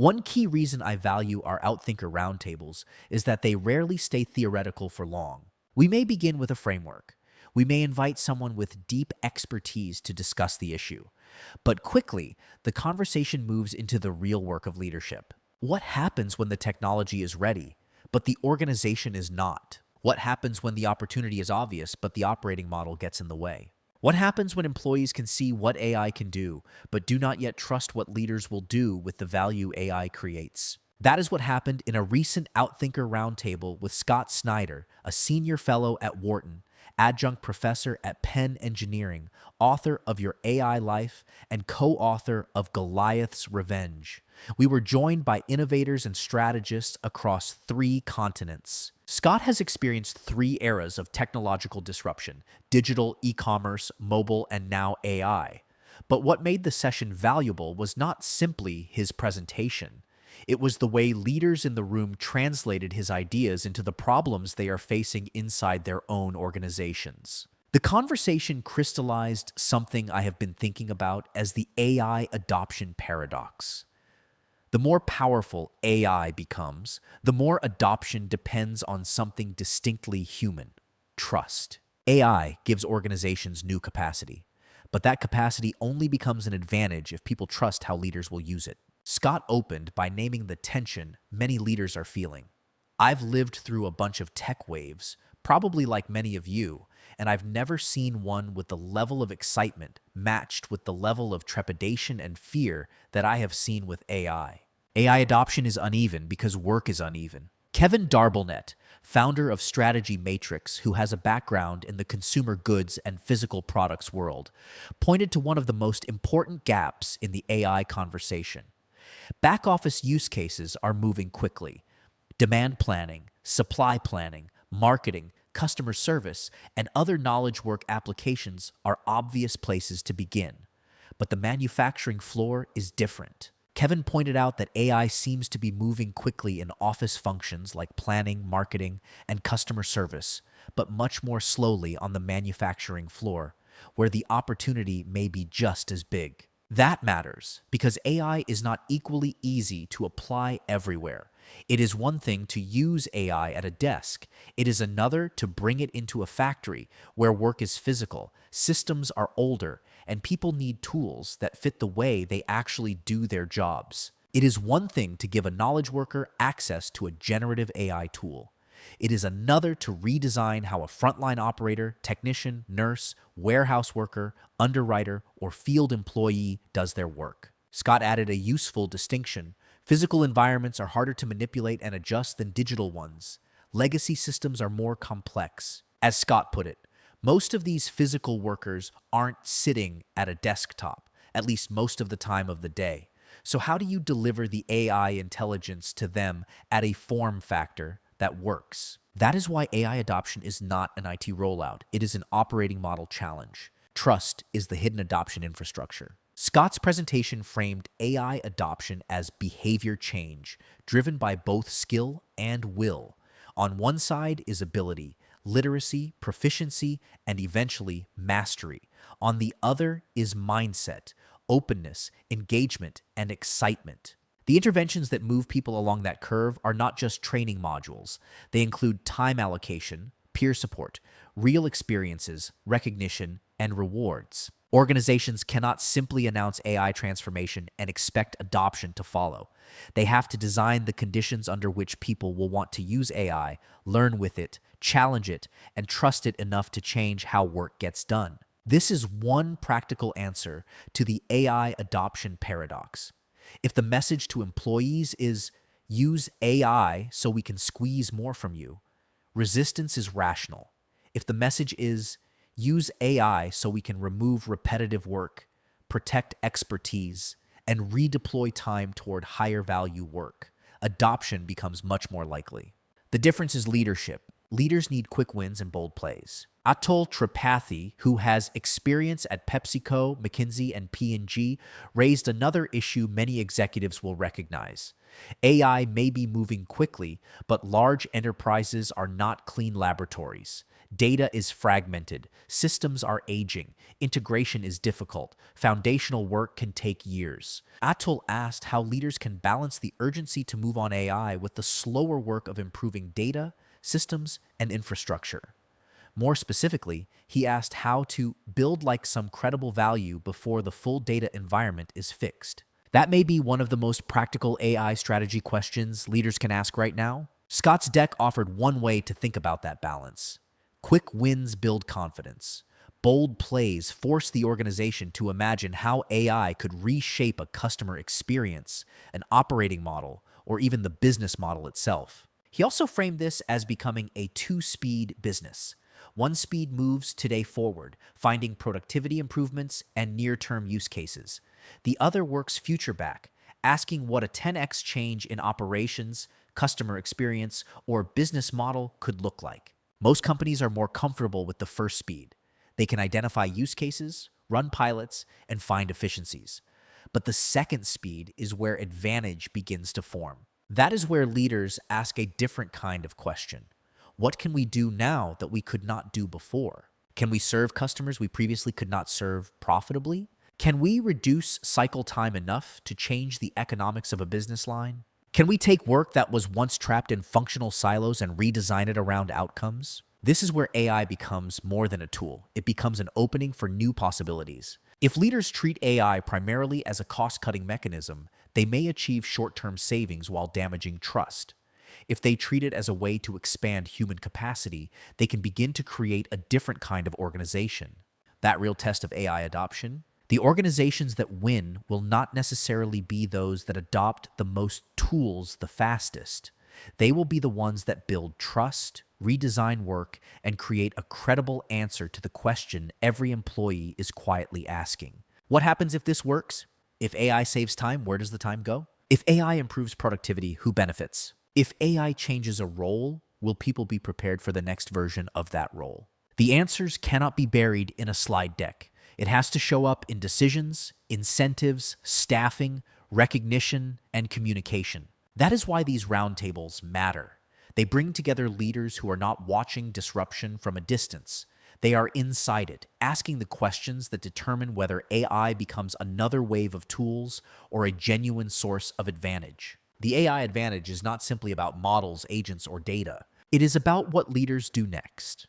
One key reason I value our Outthinker roundtables is that they rarely stay theoretical for long. We may begin with a framework. We may invite someone with deep expertise to discuss the issue. But quickly, the conversation moves into the real work of leadership. What happens when the technology is ready, but the organization is not? What happens when the opportunity is obvious, but the operating model gets in the way? What happens when employees can see what AI can do, but do not yet trust what leaders will do with the value AI creates? That is what happened in a recent Outthinker roundtable with Scott Snyder, a senior fellow at Wharton, adjunct professor at Penn Engineering, author of Your AI Life, and co-author of Goliath's Revenge. We were joined by innovators and strategists across 3 continents. Scott has experienced 3 eras of technological disruption: digital, e-commerce, mobile, and now AI. But what made the session valuable was not simply his presentation. It was the way leaders in the room translated his ideas into the problems they are facing inside their own organizations. The conversation crystallized something I have been thinking about as the AI adoption paradox. The more powerful AI becomes, the more adoption depends on something distinctly human: trust. AI gives organizations new capacity, but that capacity only becomes an advantage if people trust how leaders will use it. Scott opened by naming the tension many leaders are feeling. I've lived through a bunch of tech waves, probably like many of you, and I've never seen one with the level of excitement matched with the level of trepidation and fear that I have seen with AI. AI adoption is uneven because work is uneven. Kevin Darbelnet, founder of Strategy Matrix, who has a background in the consumer goods and physical products world, pointed to one of the most important gaps in the AI conversation. Back office use cases are moving quickly. Demand planning, supply planning, marketing, customer service, and other knowledge work applications are obvious places to begin. But the manufacturing floor is different. Kevin pointed out that AI seems to be moving quickly in office functions like planning, marketing, and customer service, but much more slowly on the manufacturing floor, where the opportunity may be just as big. That matters because AI is not equally easy to apply everywhere. It is one thing to use AI at a desk. It is another to bring it into a factory where work is physical, systems are older, and people need tools that fit the way they actually do their jobs. It is one thing to give a knowledge worker access to a generative AI tool. It is another to redesign how a frontline operator, technician, nurse, warehouse worker, underwriter, or field employee does their work. Scott added a useful distinction. Physical environments are harder to manipulate and adjust than digital ones. Legacy systems are more complex. As Scott put it, most of these physical workers aren't sitting at a desktop, at least most of the time of the day. So how do you deliver the AI intelligence to them at a form factor that works? That is why AI adoption is not an IT rollout. It is an operating model challenge. Trust is the hidden adoption infrastructure. Scott's presentation framed AI adoption as behavior change, driven by both skill and will. On one side is ability, literacy, proficiency, and eventually mastery. On the other is mindset, openness, engagement, and excitement. The interventions that move people along that curve are not just training modules. They include time allocation, peer support, real experiences, recognition, and rewards. Organizations cannot simply announce AI transformation and expect adoption to follow. They have to design the conditions under which people will want to use AI, learn with it, challenge it, and trust it enough to change how work gets done. This is one practical answer to the AI adoption paradox. If the message to employees is, use AI so we can squeeze more from you, resistance is rational. If the message is, use AI so we can remove repetitive work, protect expertise, and redeploy time toward higher value work, adoption becomes much more likely. The difference is leadership. Leaders need quick wins and bold plays. Atul Tripathi, who has experience at PepsiCo, McKinsey, and P&G, raised another issue many executives will recognize. AI may be moving quickly, but large enterprises are not clean laboratories. Data is fragmented, systems are aging, integration is difficult, foundational work can take years. Atul asked how leaders can balance the urgency to move on AI with the slower work of improving data, systems, and infrastructure. More specifically, he asked how to build like some credible value before the full data environment is fixed. That may be one of the most practical AI strategy questions leaders can ask right now. Scott's deck offered one way to think about that balance. Quick wins build confidence. Bold plays force the organization to imagine how AI could reshape a customer experience, an operating model, or even the business model itself. He also framed this as becoming a two-speed business. One speed moves today forward, finding productivity improvements and near-term use cases. The other works future back, asking what a 10x change in operations, customer experience, or business model could look like. Most companies are more comfortable with the first speed. They can identify use cases, run pilots, and find efficiencies. But the second speed is where advantage begins to form. That is where leaders ask a different kind of question. What can we do now that we could not do before? Can we serve customers we previously could not serve profitably? Can we reduce cycle time enough to change the economics of a business line? Can we take work that was once trapped in functional silos and redesign it around outcomes? This is where AI becomes more than a tool. It becomes an opening for new possibilities. If leaders treat AI primarily as a cost-cutting mechanism, they may achieve short-term savings while damaging trust. If they treat it as a way to expand human capacity, they can begin to create a different kind of organization. That real test of AI adoption? The organizations that win will not necessarily be those that adopt the most tools the fastest. They will be the ones that build trust, redesign work, and create a credible answer to the question every employee is quietly asking. What happens if this works? If AI saves time, where does the time go? If AI improves productivity, who benefits? If AI changes a role, will people be prepared for the next version of that role? The answers cannot be buried in a slide deck. It has to show up in decisions, incentives, staffing, recognition, and communication. That is why these roundtables matter. They bring together leaders who are not watching disruption from a distance. They are inside it, asking the questions that determine whether AI becomes another wave of tools or a genuine source of advantage. The AI advantage is not simply about models, agents, or data. It is about what leaders do next.